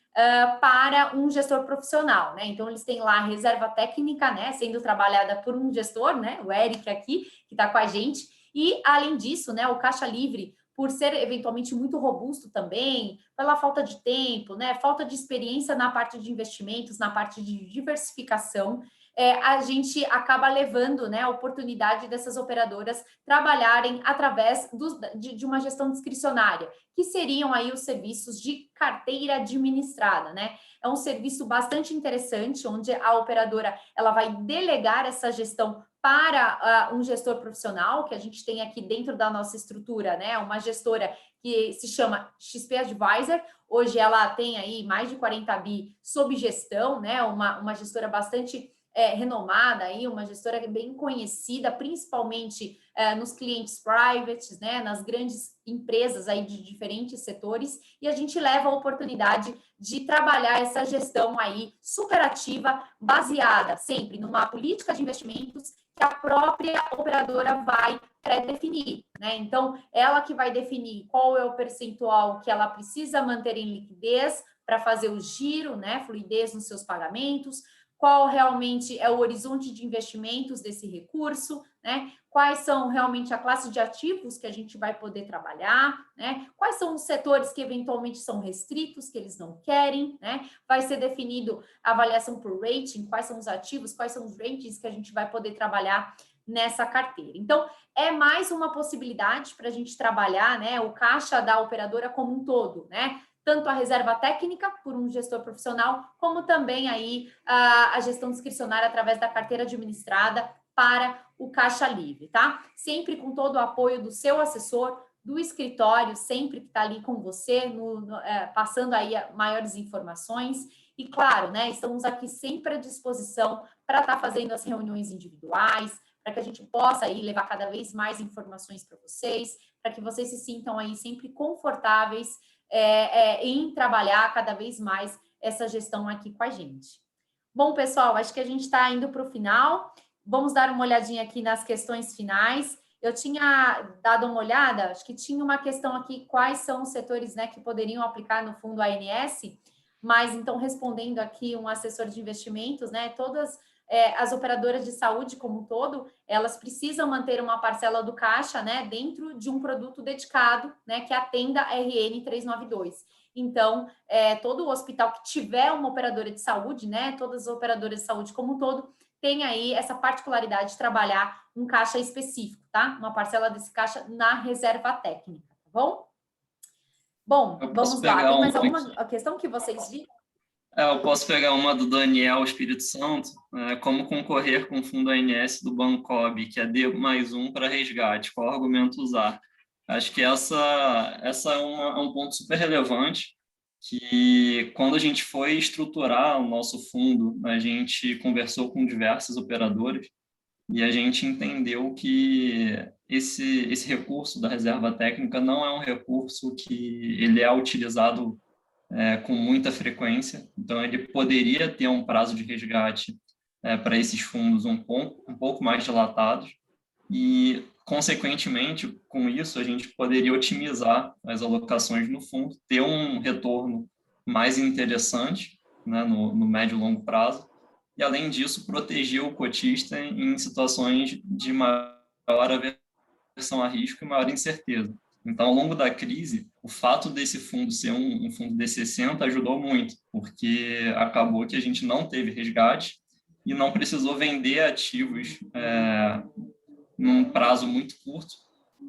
para um gestor profissional, né? Então, eles têm lá a reserva técnica, né, sendo trabalhada por um gestor, né, o Eric aqui, que está com a gente, e, além disso, né, o caixa livre, por ser eventualmente muito robusto também, pela falta de tempo, né, falta de experiência na parte de investimentos, na parte de diversificação, a gente acaba levando, né, a oportunidade dessas operadoras trabalharem através de uma gestão discricionária, que seriam aí os serviços de carteira administrada, né? É um serviço bastante interessante, onde a operadora ela vai delegar essa gestão para um gestor profissional, que a gente tem aqui dentro da nossa estrutura, né? Uma gestora que se chama XP Advisor. Hoje ela tem aí mais de 40 bi sob gestão, né? Uma gestora bastante renomada, aí, uma gestora bem conhecida, principalmente nos clientes privates, né, nas grandes empresas aí de diferentes setores, e a gente leva a oportunidade de trabalhar essa gestão aí super ativa, baseada sempre numa política de investimentos que a própria operadora vai pré-definir, né? Então, ela que vai definir qual é o percentual que ela precisa manter em liquidez para fazer o giro, né, fluidez nos seus pagamentos, qual realmente é o horizonte de investimentos desse recurso, né? Quais são realmente a classe de ativos que a gente vai poder trabalhar, né? Quais são os setores que eventualmente são restritos, que eles não querem, né? Vai ser definido a avaliação por rating, quais são os ativos, quais são os ratings que a gente vai poder trabalhar nessa carteira. Então, é mais uma possibilidade para a gente trabalhar, né, o caixa da operadora como um todo, né? Tanto a reserva técnica por um gestor profissional, como também aí a gestão discricionária através da carteira administrada para o caixa livre, tá? Sempre com todo o apoio do seu assessor, do escritório, sempre que está ali com você, passando aí maiores informações. E claro, né, estamos aqui sempre à disposição para estar fazendo as reuniões individuais, para que a gente possa aí levar cada vez mais informações para vocês, para que vocês se sintam aí sempre confortáveis em trabalhar cada vez mais essa gestão aqui com a gente. Bom, pessoal, acho que a gente está indo para o final. Vamos dar uma olhadinha aqui nas questões finais. Eu tinha dado uma olhada, acho que tinha uma questão aqui, quais são os setores, né, que poderiam aplicar no fundo ANS, mas então respondendo aqui um assessor de investimentos, né, todas as operadoras de saúde como um todo, elas precisam manter uma parcela do caixa, né, dentro de um produto dedicado, né, que atenda a RN 392. Então, todo hospital que tiver uma operadora de saúde, né, todas as operadoras de saúde como um todo, tem aí essa particularidade de trabalhar um caixa específico, tá? Uma parcela desse caixa na reserva técnica, tá bom? Bom, vamos lá. Tem mais alguma questão que vocês viram? Eu posso pegar uma do Daniel Espírito Santo, como concorrer com o fundo ANS do Bancob, que é D+1 para resgate, qual argumento usar? Acho que essa é um ponto super relevante, que quando a gente foi estruturar o nosso fundo, a gente conversou com diversas operadoras e a gente entendeu que esse recurso da reserva técnica não é um recurso que ele é utilizado com muita frequência, então ele poderia ter um prazo de resgate para esses fundos um pouco mais dilatados e, consequentemente, com isso a gente poderia otimizar as alocações no fundo, ter um retorno mais interessante, né, no médio e longo prazo, e, além disso, proteger o cotista em situações de maior aversão a risco e maior incerteza. Então, ao longo da crise, o fato desse fundo ser um fundo D60 ajudou muito, porque acabou que a gente não teve resgate e não precisou vender ativos num prazo muito curto,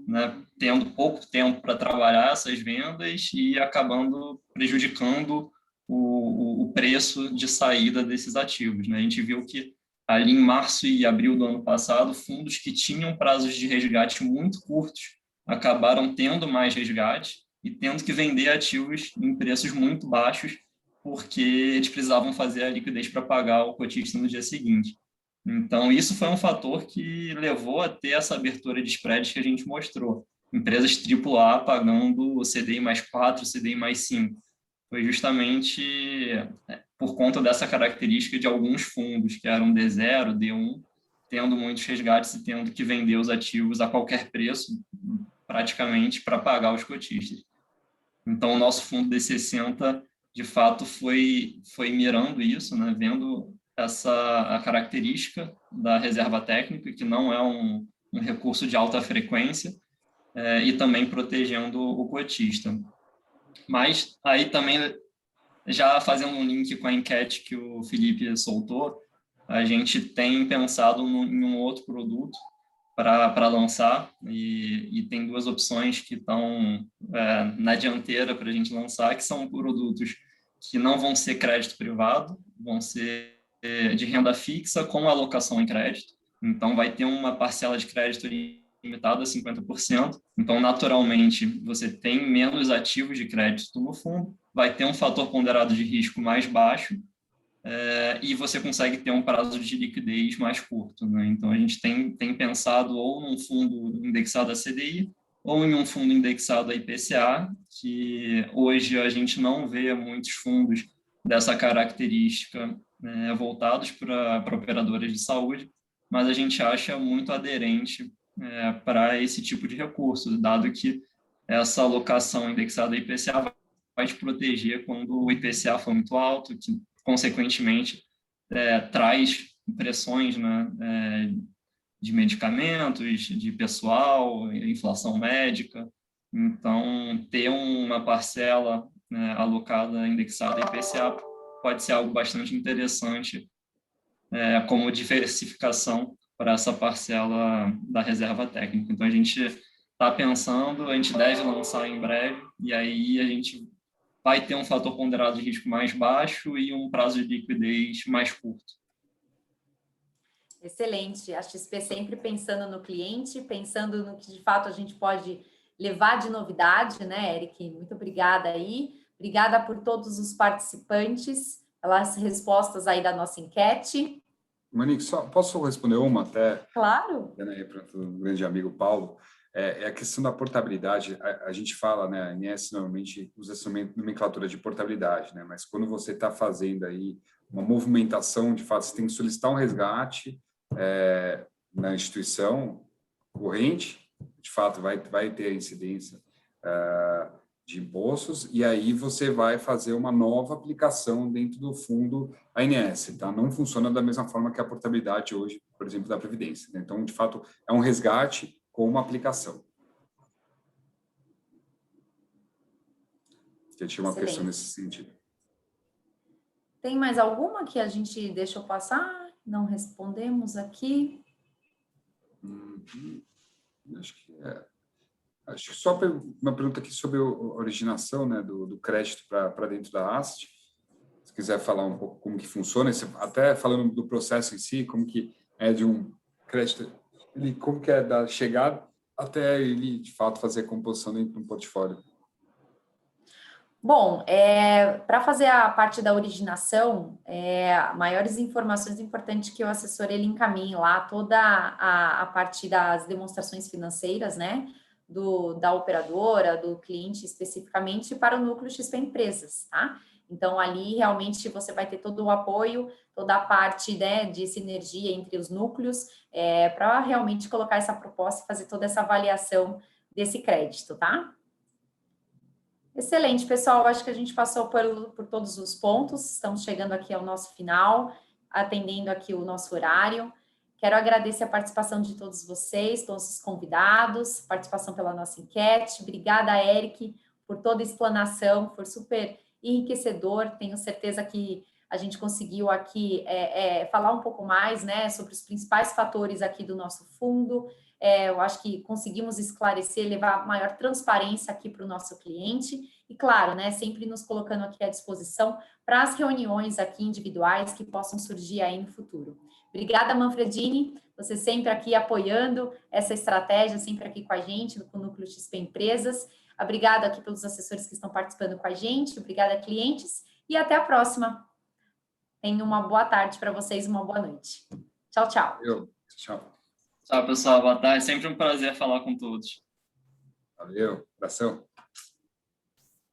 né, tendo pouco tempo para trabalhar essas vendas e acabando prejudicando o preço de saída desses ativos, né? A gente viu que ali em março e abril do ano passado, fundos que tinham prazos de resgate muito curtos acabaram tendo mais resgate e tendo que vender ativos em preços muito baixos, porque eles precisavam fazer a liquidez para pagar o cotista no dia seguinte. Então, isso foi um fator que levou a ter essa abertura de spreads que a gente mostrou. empresas AAA pagando o CDI mais 4, CDI mais 5. Foi justamente por conta dessa característica de alguns fundos, que eram D0, D1, tendo muitos resgates e tendo que vender os ativos a qualquer preço, praticamente, para pagar os cotistas. Então, o nosso fundo D60, de fato, foi mirando isso, né? Vendo a característica da reserva técnica, que não é um recurso de alta frequência, e também protegendo o cotista. Mas aí também, já fazendo um link com a enquete que o Felipe soltou, a gente tem pensado em um outro produto para lançar, e tem duas opções que estão na dianteira para a gente lançar, que são produtos que não vão ser crédito privado, vão ser de renda fixa com alocação em crédito. Então, vai ter uma parcela de crédito limitada a 50%. Então, naturalmente, você tem menos ativos de crédito no fundo, vai ter um fator ponderado de risco mais baixo, e você consegue ter um prazo de liquidez mais curto, né? Então, a gente tem pensado ou num fundo indexado a CDI ou em um fundo indexado a IPCA, que hoje a gente não vê muitos fundos dessa característica, voltados para operadoras de saúde, mas a gente acha muito aderente para esse tipo de recurso, dado que essa alocação indexada a IPCA vai te proteger quando o IPCA for muito alto, que consequentemente traz pressões, né, de medicamentos, de pessoal, inflação médica. Então, ter uma parcela, né, alocada, indexada a IPCA pode ser algo bastante interessante, como diversificação para essa parcela da reserva técnica. Então, a gente está pensando, a gente deve lançar em breve, e aí a gente vai ter um fator ponderado de risco mais baixo e um prazo de liquidez mais curto. Excelente. A XP sempre pensando no cliente, pensando no que de fato a gente pode levar de novidade, né, Eric? Muito obrigada aí. Obrigada por todos os participantes, pelas respostas aí da nossa enquete. Monique, só posso responder uma até? Claro. Né, para o grande amigo Paulo. É a questão da portabilidade. A gente fala, né, a INSS normalmente usa essa nomenclatura de portabilidade, né, mas quando você está fazendo aí uma movimentação, de fato, você tem que solicitar um resgate na instituição corrente, de fato, vai ter a incidência de impostos, e aí você vai fazer uma nova aplicação dentro do fundo ANS, tá? Não funciona da mesma forma que a portabilidade hoje, por exemplo, da Previdência, né? Então, de fato, é um resgate com uma aplicação. Eu tinha uma questão nesse sentido. Tem mais alguma que a gente deixou passar? Não respondemos aqui? Acho que só uma pergunta aqui sobre a originação, né, do crédito para dentro da AST. Se quiser falar um pouco como que funciona, até falando do processo em si, como que é de um crédito, como que é da chegada até ele, de fato, fazer a composição dentro de um portfólio. Bom, para fazer a parte da originação, maiores informações importantes que o assessor ele encaminhe lá toda a parte das demonstrações financeiras, né, da operadora, do cliente especificamente para o núcleo XP Empresas, tá? Então, ali realmente você vai ter todo o apoio, toda a parte, né, de sinergia entre os núcleos, para realmente colocar essa proposta e fazer toda essa avaliação desse crédito, tá? Excelente, pessoal. Acho que a gente passou por todos os pontos. Estamos chegando aqui ao nosso final, atendendo aqui o nosso horário. Quero agradecer a participação de todos vocês, todos os convidados, participação pela nossa enquete. Obrigada, Eric, por toda a explanação, foi super enriquecedor. Tenho certeza que a gente conseguiu aqui falar um pouco mais, né, sobre os principais fatores aqui do nosso fundo. Eu acho que conseguimos esclarecer, levar maior transparência aqui para o nosso cliente e, claro, né, sempre nos colocando aqui à disposição para as reuniões aqui individuais que possam surgir aí no futuro. Obrigada, Manfredini, você sempre aqui apoiando essa estratégia, sempre aqui com a gente, com o Núcleo XP Empresas. Obrigada aqui pelos assessores que estão participando com a gente, obrigada, clientes, e até a próxima. Tenham uma boa tarde para vocês, uma boa noite. Tchau, tchau. Tchau. Tchau, pessoal. Boa tarde. Sempre um prazer falar com todos. Valeu, abração.